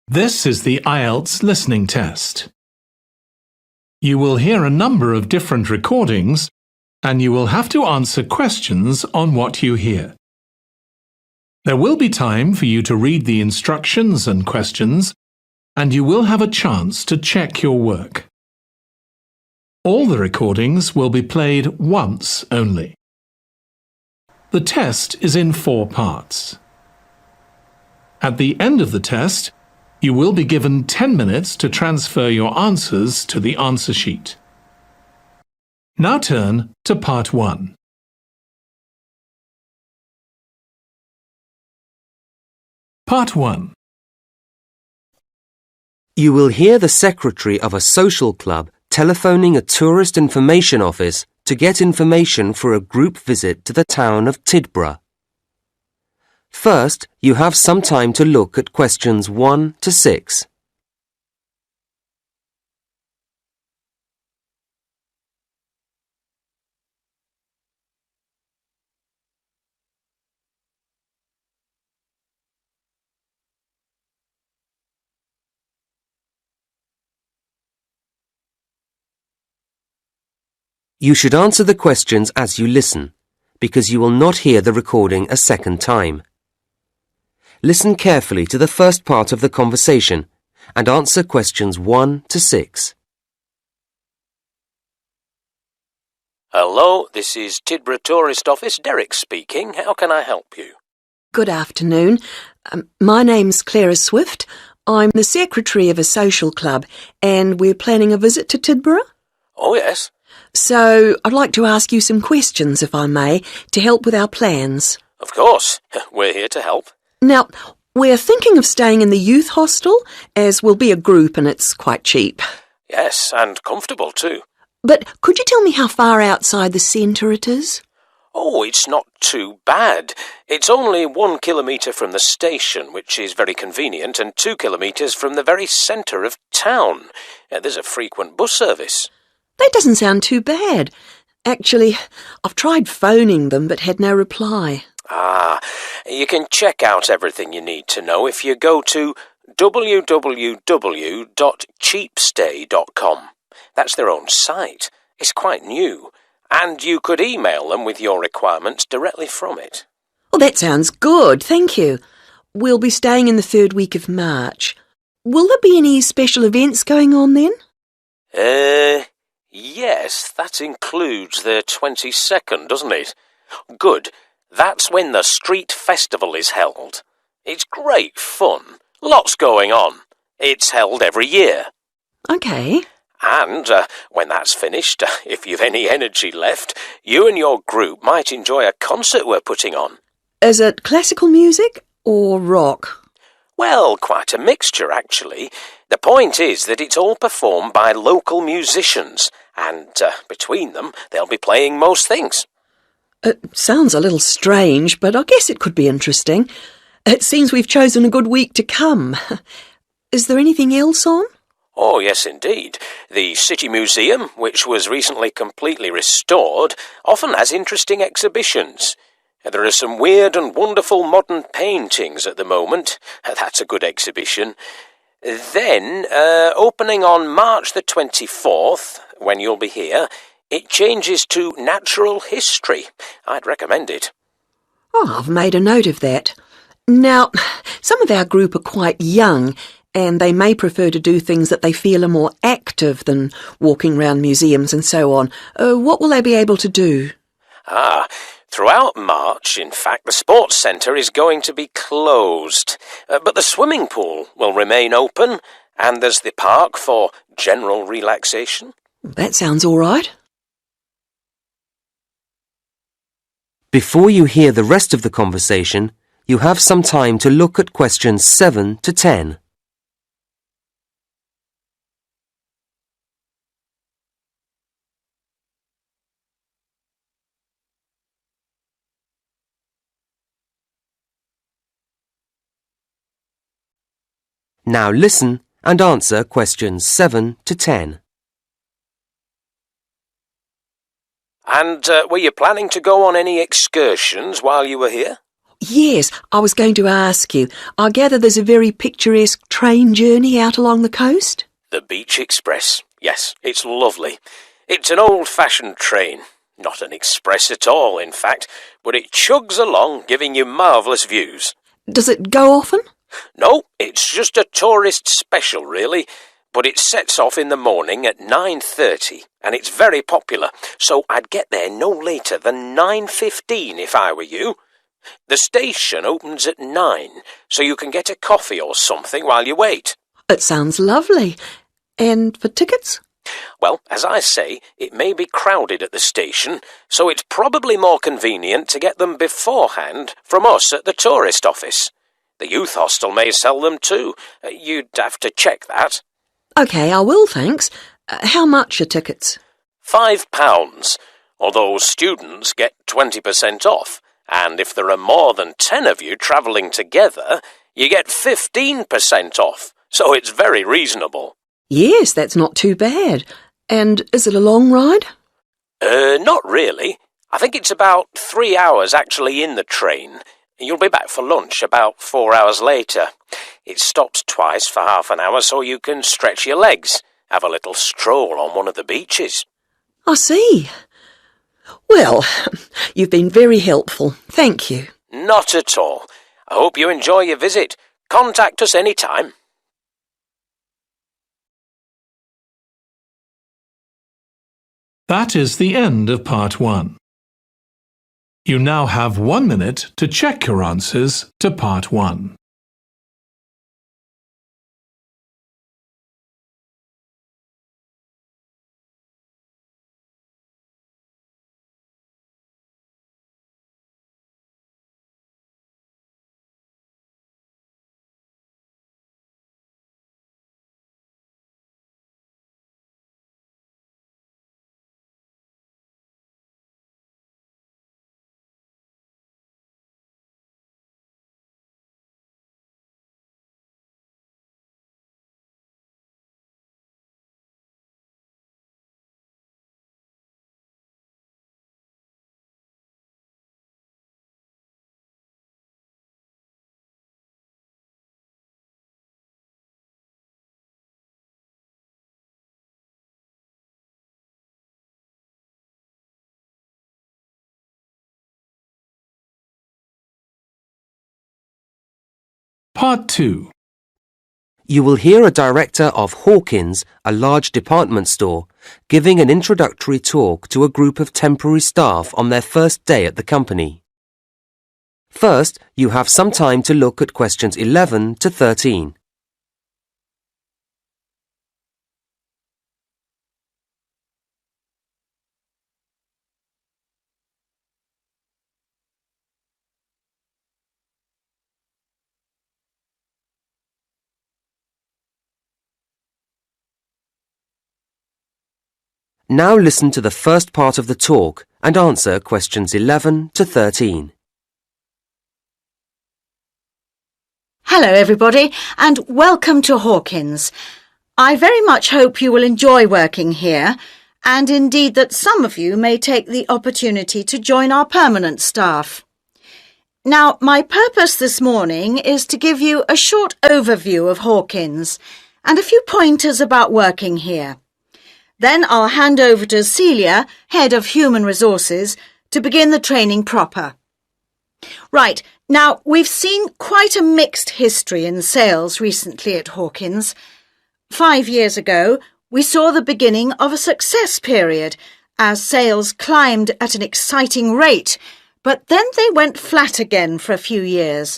This is the IELTS listening test. You will hear a number of different recordings, and you will have to answer questions on what you hear. There will be time for you to read the instructions and questions, and you will have a chance to check your work. All the recordings will be played once only. The test is in 4 parts. At the end of the test, you will be given 10 minutes to transfer your answers to the answer sheet. Now turn to Part 1. Part 1. You will hear the secretary of a social club telephoning a tourist information office to get information for a group visit to the town of Tidborough. First, you have some time to look at questions 1 to 6. You should answer the questions as you listen, because you will not hear the recording a second time. Listen carefully to the first part of the conversation and answer questions 1 to 6. Hello, this is Tidborough Tourist Office, Derek speaking. How can I help you? Good afternoon. My name's Clara Swift. I'm the secretary of a social club and we're planning a visit to Tidborough. Oh, yes. So I'd like to ask you some questions, if I may, to help with our plans. Of course. We're here to help. Now, we're thinking of staying in the youth hostel, as we'll be a group and it's quite cheap. Yes, and comfortable too. But could you tell me how far outside the centre it is? Oh, it's not too bad. It's only 1 kilometre from the station, which is very convenient, and 2 kilometres from the very centre of town. There's a frequent bus service. That doesn't sound too bad. Actually, I've tried phoning them but had no reply. You can check out everything you need to know if you go to www.cheapstay.com. That's their own site. It's quite new. And you could email them with your requirements directly from it. Well, that sounds good, thank you. We'll be staying in the 3rd week of March. Will there be any special events going on then? Yes, that includes the 22nd, doesn't it? Good. That's when the street festival is held. It's great fun. Lots going on. It's held every year. OK. And when that's finished, if you've any energy left, you and your group might enjoy a concert we're putting on. Is it classical music or rock? Well, quite a mixture, actually. The point is that it's all performed by local musicians, and between them, they'll be playing most things. It sounds a little strange, but I guess it could be interesting. It seems we've chosen a good week to come. Is there anything else on? Oh, yes, indeed. The City Museum, which was recently completely restored, often has interesting exhibitions. There are some weird and wonderful modern paintings at the moment. That's a good exhibition. Then, opening on March the 24th, when you'll be here, it changes to natural history. I'd recommend it. Oh, I've made a note of that. Now, some of our group are quite young, and they may prefer to do things that they feel are more active than walking around museums and so on. What will they be able to do? Throughout March, in fact, the sports centre is going to be closed. But the swimming pool will remain open, and there's the park for general relaxation. That sounds all right. Before you hear the rest of the conversation, you have some time to look at questions 7 to 10. Now listen and answer questions 7 to 10. And were you planning to go on any excursions while you were here? Yes, I was going to ask you. I gather there's a very picturesque train journey out along the coast? The Beach Express. Yes, it's lovely. It's an old-fashioned train. Not an express at all, in fact, but it chugs along, giving you marvellous views. Does it go often? No, it's just a tourist special, really. But it sets off in the morning at 9:30, and it's very popular, so I'd get there no later than 9:15 if I were you. The station opens at 9, so you can get a coffee or something while you wait. It sounds lovely. And for tickets? Well, as I say, it may be crowded at the station, so it's probably more convenient to get them beforehand from us at the tourist office. The youth hostel may sell them too. You'd have to check that. OK, I will, thanks. How much are tickets? £5, although students get 20% off. And if there are more than 10 of you travelling together, you get 15% off, so it's very reasonable. Yes, that's not too bad. And is it a long ride? Not really. I think it's about 3 hours actually in the train. You'll be back for lunch about 4 hours later. It stops twice for half an hour so you can stretch your legs, have a little stroll on one of the beaches. I see. Well, you've been very helpful. Thank you. Not at all. I hope you enjoy your visit. Contact us any time. That is the end of part 1. You now have 1 minute to check your answers to part 1. Part 2. You will hear a director of Hawkins, a large department store, giving an introductory talk to a group of temporary staff on their first day at the company. First, you have some time to look at questions 11 to 13. Now listen to the first part of the talk and answer questions 11 to 13. Hello everybody and welcome to Hawkins. I very much hope you will enjoy working here and indeed that some of you may take the opportunity to join our permanent staff. Now, my purpose this morning is to give you a short overview of Hawkins and a few pointers about working here. Then I'll hand over to Celia, Head of Human Resources, to begin the training proper. Right, now we've seen quite a mixed history in sales recently at Hawkins. 5 years ago, we saw the beginning of a success period as sales climbed at an exciting rate, but then they went flat again for a few years,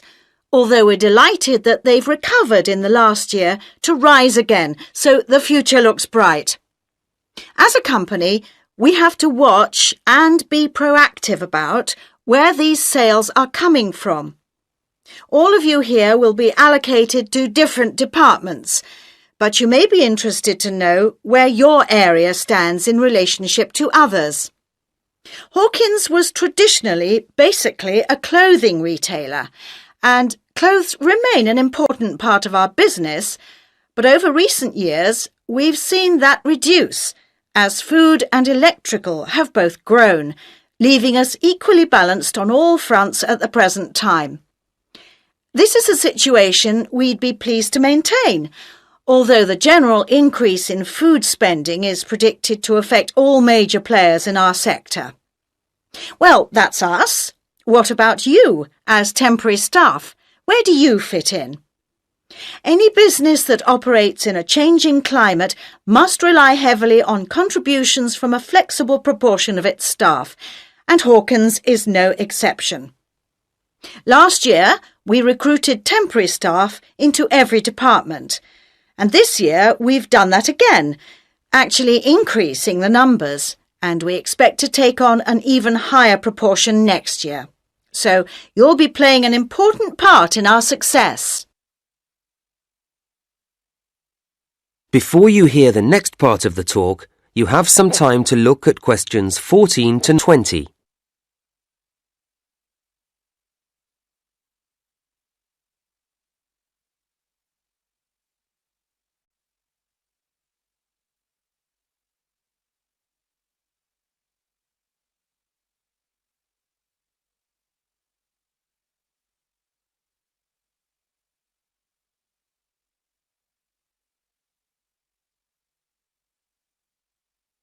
although we're delighted that they've recovered in the last year to rise again, so the future looks bright. As a company, we have to watch and be proactive about where these sales are coming from. All of you here will be allocated to different departments, but you may be interested to know where your area stands in relationship to others. Hawkins was traditionally basically a clothing retailer, and clothes remain an important part of our business, but over recent years we've seen that reduce as food and electrical have both grown, leaving us equally balanced on all fronts at the present time. This is a situation we'd be pleased to maintain, although the general increase in food spending is predicted to affect all major players in our sector. Well, that's us. What about you, as temporary staff? Where do you fit in? Any business that operates in a changing climate must rely heavily on contributions from a flexible proportion of its staff, and Hawkins is no exception. Last year, we recruited temporary staff into every department, and this year we've done that again, actually increasing the numbers, and we expect to take on an even higher proportion next year. So you'll be playing an important part in our success. Before you hear the next part of the talk, you have some time to look at questions 14 to 20.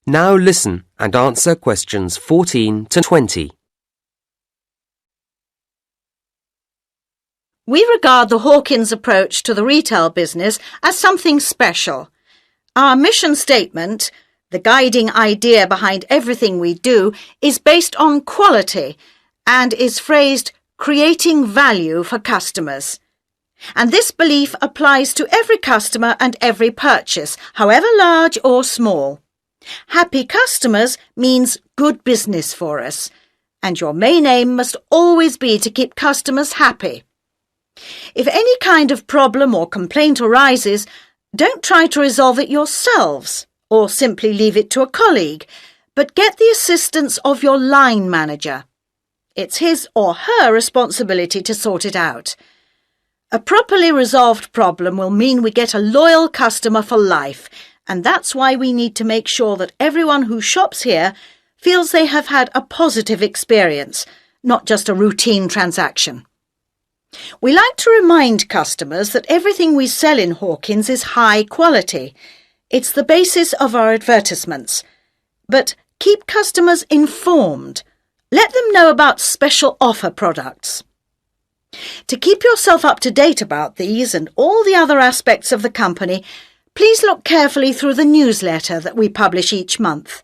Now listen and answer questions 14 to 20. We regard the Hawkins approach to the retail business as something special. Our mission statement, the guiding idea behind everything we do, is based on quality and is phrased creating value for customers. And this belief applies to every customer and every purchase, however large or small. Happy customers means good business for us, and your main aim must always be to keep customers happy. If any kind of problem or complaint arises, don't try to resolve it yourselves or simply leave it to a colleague, but get the assistance of your line manager. It's his or her responsibility to sort it out. A properly resolved problem will mean we get a loyal customer for life, and that's why we need to make sure that everyone who shops here feels they have had a positive experience, not just a routine transaction. We like to remind customers that everything we sell in Hawkins is high quality. It's the basis of our advertisements. But keep customers informed. Let them know about special offer products. To keep yourself up to date about these and all the other aspects of the company, please look carefully through the newsletter that we publish each month.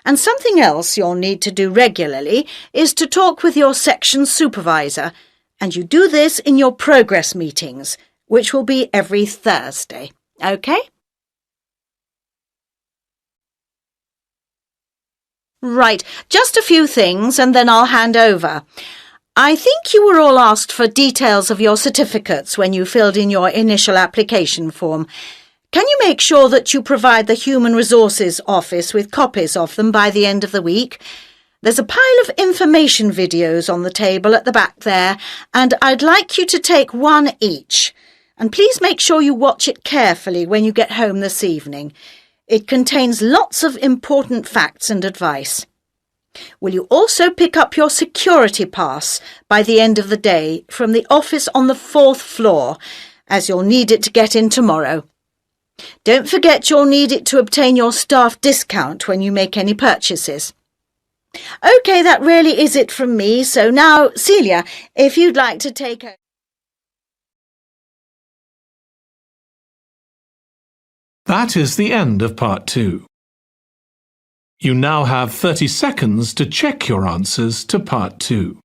And something else you'll need to do regularly is to talk with your section supervisor, and you do this in your progress meetings, which will be every Thursday. OK? Right, just a few things and then I'll hand over. I think you were all asked for details of your certificates when you filled in your initial application form. Can you make sure that you provide the Human Resources Office with copies of them by the end of the week? There's a pile of information videos on the table at the back there, and I'd like you to take one each. And please make sure you watch it carefully when you get home this evening. It contains lots of important facts and advice. Will you also pick up your security pass by the end of the day from the office on the 4th floor, as you'll need it to get in tomorrow? Don't forget you'll need it to obtain your staff discount when you make any purchases. OK, that really is it from me, so now, Celia, if you'd like to take over. That is the end of part 2. You now have 30 seconds to check your answers to part 2.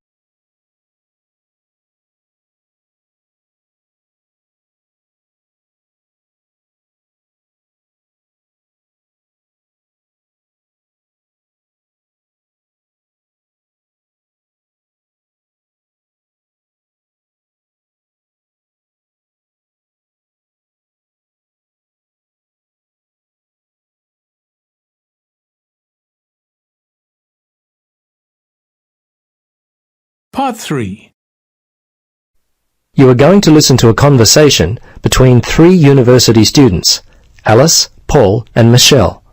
Part 3. You are going to listen to a conversation between 3 university students, Alice, Paul and Michelle.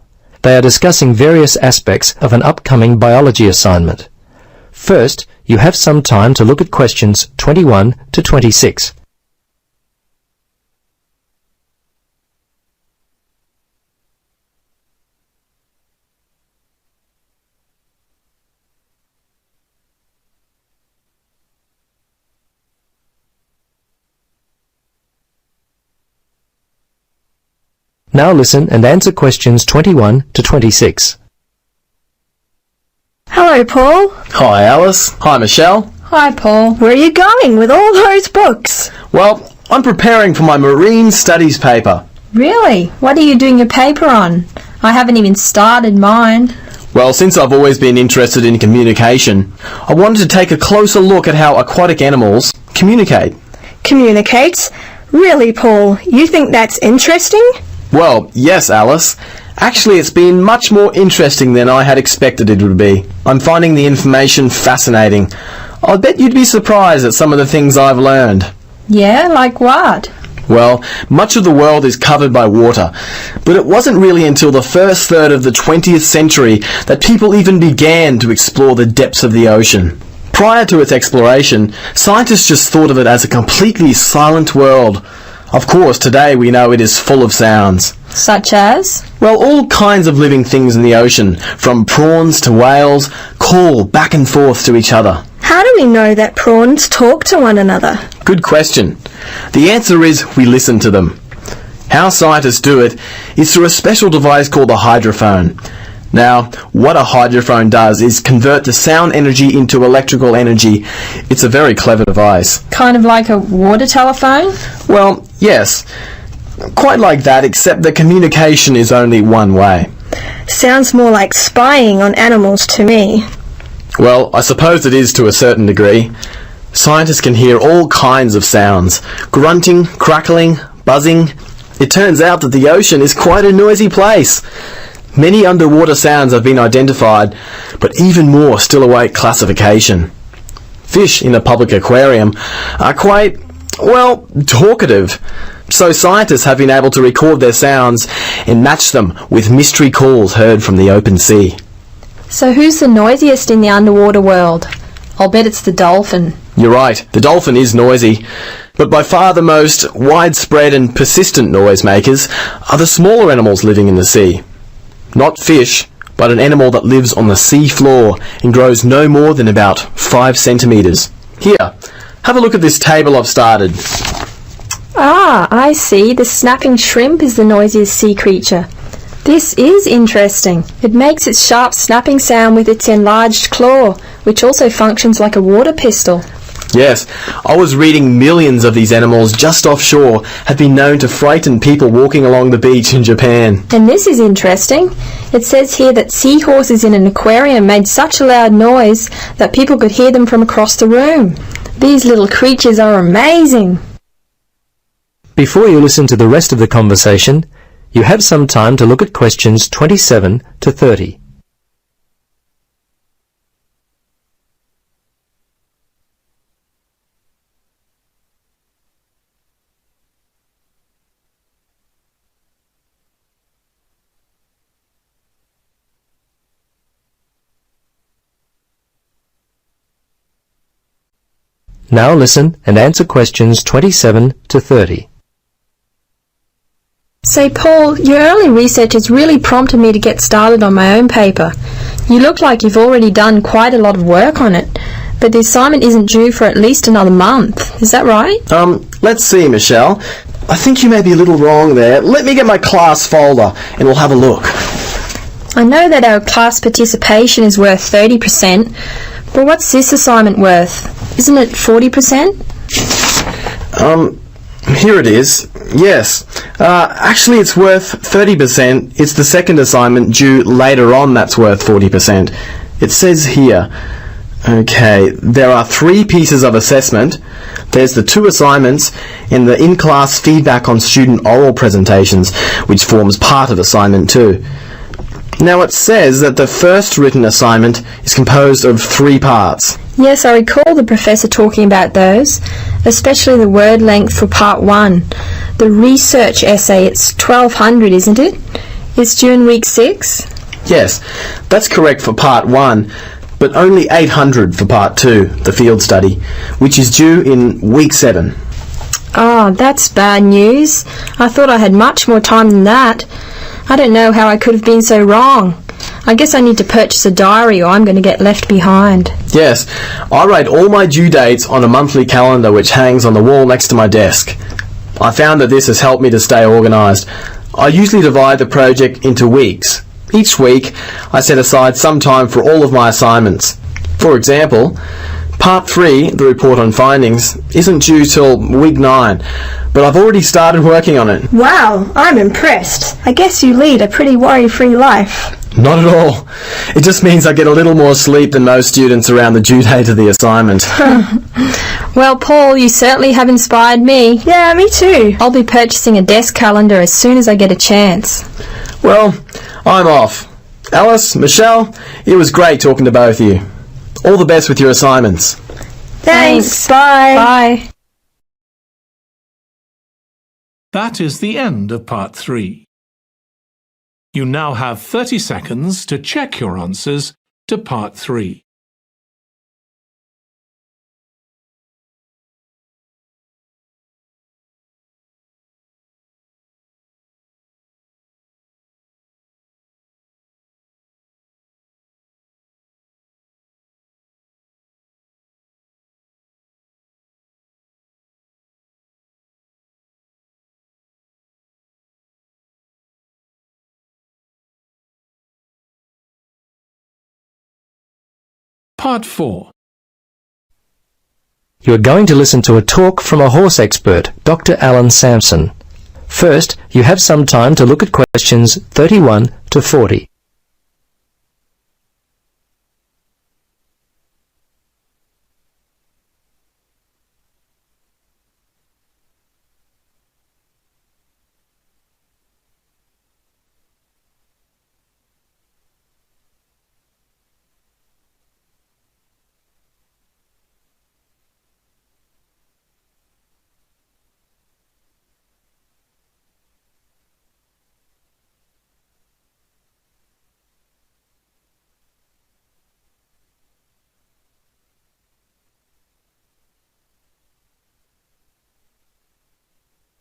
They are discussing various aspects of an upcoming biology assignment. First, you have some time to look at questions 21 to 26. Now listen and answer questions 21 to 26. Hello, Paul. Hi, Alice. Hi, Michelle. Hi, Paul. Where are you going with all those books? Well, I'm preparing for my marine studies paper. Really? What are you doing your paper on? I haven't even started mine. Well, since I've always been interested in communication, I wanted to take a closer look at how aquatic animals communicate. Communicates? Really, Paul? You think that's interesting? Well, yes, Alice. Actually, it's been much more interesting than I had expected it would be. I'm finding the information fascinating. I bet you'd be surprised at some of the things I've learned. Yeah, like what? Well, much of the world is covered by water, but it wasn't really until the first third of the 20th century that people even began to explore the depths of the ocean. Prior to its exploration, scientists just thought of it as a completely silent world. Of course, today we know it is full of sounds. Such as? Well, all kinds of living things in the ocean, from prawns to whales, call back and forth to each other. How do we know that prawns talk to one another? Good question. The answer is we listen to them. How scientists do it is through a special device called the hydrophone. Now, what a hydrophone does is convert the sound energy into electrical energy. It's a very clever device. Kind of like a water telephone? Well, yes. Quite like that, except the communication is only one way. Sounds more like spying on animals to me. Well, I suppose it is to a certain degree. Scientists can hear all kinds of sounds. Grunting, crackling, buzzing. It turns out that the ocean is quite a noisy place. Many underwater sounds have been identified, but even more still await classification. Fish in a public aquarium are quite, well, talkative. So scientists have been able to record their sounds and match them with mystery calls heard from the open sea. So who's the noisiest in the underwater world? I'll bet it's the dolphin. You're right, the dolphin is noisy, but by far the most widespread and persistent noisemakers are the smaller animals living in the sea. Not fish, but an animal that lives on the sea floor and grows no more than about 5 centimetres. Here, have a look at this table I've started. Ah, I see. The snapping shrimp is the noisiest sea creature. This is interesting. It makes its sharp snapping sound with its enlarged claw, which also functions like a water pistol. Yes, I was reading millions of these animals just offshore have been known to frighten people walking along the beach in Japan. And this is interesting. It says here that seahorses in an aquarium made such a loud noise that people could hear them from across the room. These little creatures are amazing. Before you listen to the rest of the conversation, you have some time to look at questions 27 to 30. Now listen and answer questions 27 to 30. Say, Paul, your early research has really prompted me to get started on my own paper. You look like you've already done quite a lot of work on it, but the assignment isn't due for at least another month. Is that right? Let's see, Michelle. I think you may be a little wrong there. Let me get my class folder and we'll have a look. I know that our class participation is worth 30%, but what's this assignment worth? Isn't it 40%? Here it is. Yes. Actually, it's worth 30%. It's the second assignment due later on that's worth 40%. It says here, okay, there are 3 pieces of assessment. There's the 2 assignments and the in-class feedback on student oral presentations, which forms part of assignment 2. Now it says that the first written assignment is composed of 3 parts. Yes, I recall the professor talking about those, especially the word length for part 1. The research essay, it's 1200, isn't it? It's due in week 6. Yes, that's correct for Part 1, but only 800 for Part 2, the field study, which is due in week 7. Oh, that's bad news. I thought I had much more time than that. I don't know how I could have been so wrong. I guess I need to purchase a diary or I'm going to get left behind. Yes, I write all my due dates on a monthly calendar which hangs on the wall next to my desk. I found that this has helped me to stay organised. I usually divide the project into weeks. Each week, I set aside some time for all of my assignments. For example, Part 3, the report on findings, isn't due till week 9, but I've already started working on it. Wow, I'm impressed. I guess you lead a pretty worry-free life. Not at all. It just means I get a little more sleep than most students around the due date of the assignment. Well, Paul, you certainly have inspired me. Yeah, me too. I'll be purchasing a desk calendar as soon as I get a chance. Well, I'm off. Alice, Michelle, it was great talking to both of you. All the best with your assignments. Thanks. Bye. Bye. That is the end of Part 3. You now have 30 seconds to check your answers to Part 3. Part 4. You are going to listen to a talk from a horse expert, Dr. Alan Sampson. First, you have some time to look at questions 31 to 40.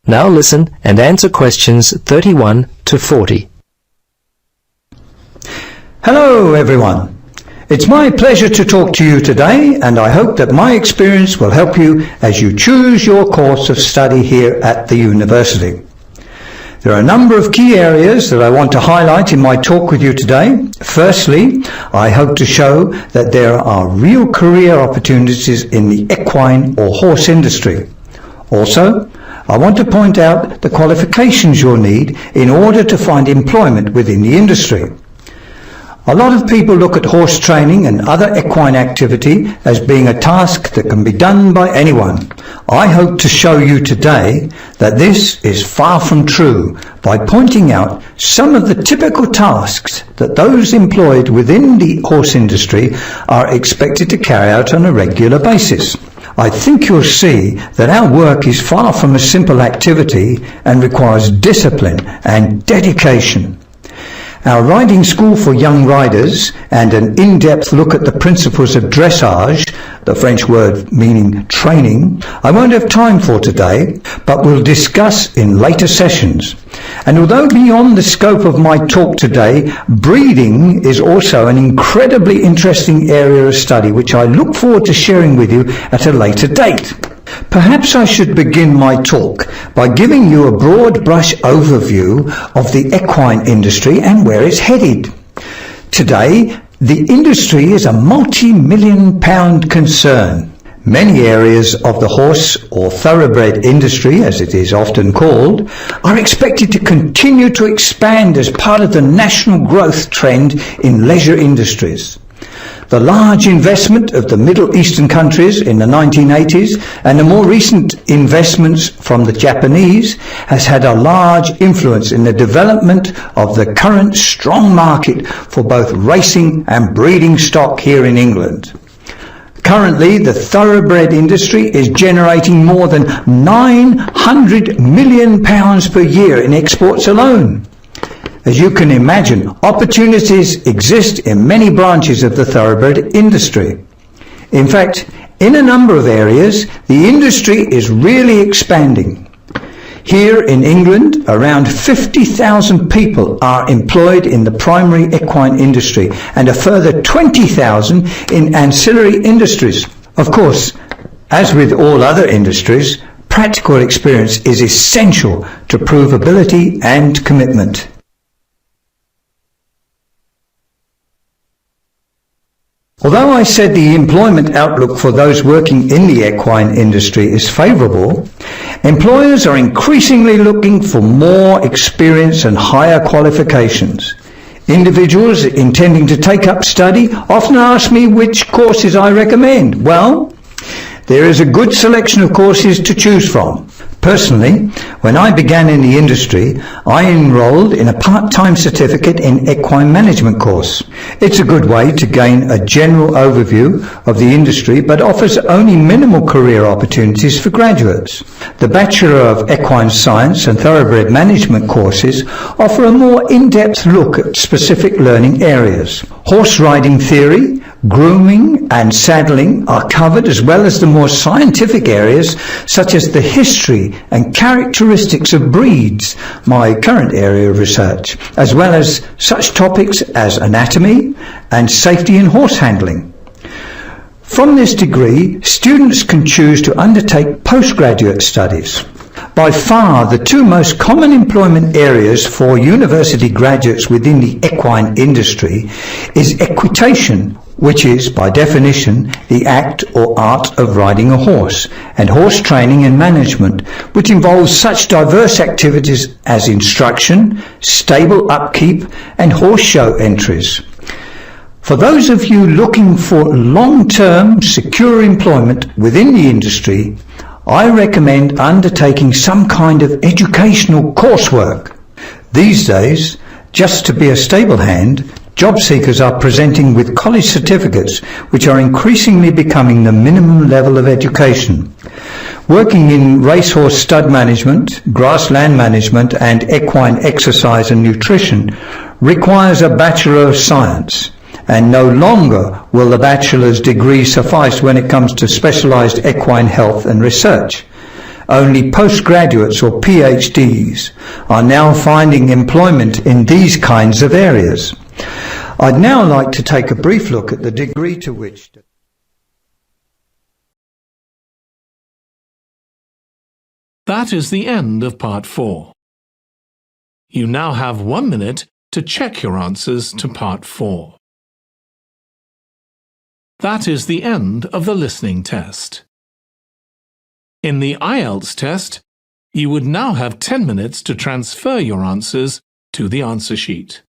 Now listen and answer questions 31 to 40. Hello everyone. It's my pleasure to talk to you today, and I hope that my experience will help you as you choose your course of study here at the university. There are a number of key areas that I want to highlight in my talk with you today. Firstly, I hope to show that there are real career opportunities in the equine or horse industry. Also, I want to point out the qualifications you'll need in order to find employment within the industry. A lot of people look at horse training and other equine activity as being a task that can be done by anyone. I hope to show you today that this is far from true by pointing out some of the typical tasks that those employed within the horse industry are expected to carry out on a regular basis. I think you'll see that our work is far from a simple activity and requires discipline and dedication. Our riding school for young riders and an in-depth look at the principles of dressage, the French word meaning training, I won't have time for today, but we'll discuss in later sessions. And although beyond the scope of my talk today, breeding is also an incredibly interesting area of study which I look forward to sharing with you at a later date. Perhaps I should begin my talk by giving you a broad brush overview of the equine industry and where it's headed. Today, the industry is a multi-million-pound concern. Many areas of the horse or thoroughbred industry, as it is often called, are expected to continue to expand as part of the national growth trend in leisure industries. The large investment of the Middle Eastern countries in the 1980s and the more recent investments from the Japanese has had a large influence in the development of the current strong market for both racing and breeding stock here in England. Currently, the thoroughbred industry is generating more than £900 million per year in exports alone. As you can imagine, opportunities exist in many branches of the thoroughbred industry. In fact, in a number of areas, the industry is really expanding. Here in England, around 50,000 people are employed in the primary equine industry and a further 20,000 in ancillary industries. Of course, as with all other industries, practical experience is essential to prove ability and commitment. Although I said the employment outlook for those working in the equine industry is favourable, employers are increasingly looking for more experience and higher qualifications. Individuals intending to take up study often ask me which courses I recommend. Well, there is a good selection of courses to choose from. Personally, when I began in the industry, I enrolled in a part-time certificate in equine management course. It's a good way to gain a general overview of the industry, but offers only minimal career opportunities for graduates. The Bachelor of Equine Science and Thoroughbred Management courses offer a more in-depth look at specific learning areas. Horse riding theory, grooming and saddling are covered, as well as the more scientific areas such as the history and characteristics of breeds, my current area of research, as well as such topics as anatomy and safety in horse handling. From this degree, students can choose to undertake postgraduate studies. By far, the two most common employment areas for university graduates within the equine industry is equitation, which is, by definition, the act or art of riding a horse, and horse training and management, which involves such diverse activities as instruction, stable upkeep, and horse show entries. For those of you looking for long-term, secure employment within the industry, I recommend undertaking some kind of educational coursework. These days, just to be a stable hand, job seekers are presenting with college certificates, which are increasingly becoming the minimum level of education. Working in racehorse stud management, grassland management, and equine exercise and nutrition requires a Bachelor of Science, and no longer will the bachelor's degree suffice when it comes to specialised equine health and research. Only postgraduates or PhDs are now finding employment in these kinds of areas. I'd now like to take a brief look at the degree to which... That is the end of Part 4. You now have 1 minute to check your answers to Part 4. That is the end of the listening test. In the IELTS test, you would now have 10 minutes to transfer your answers to the answer sheet.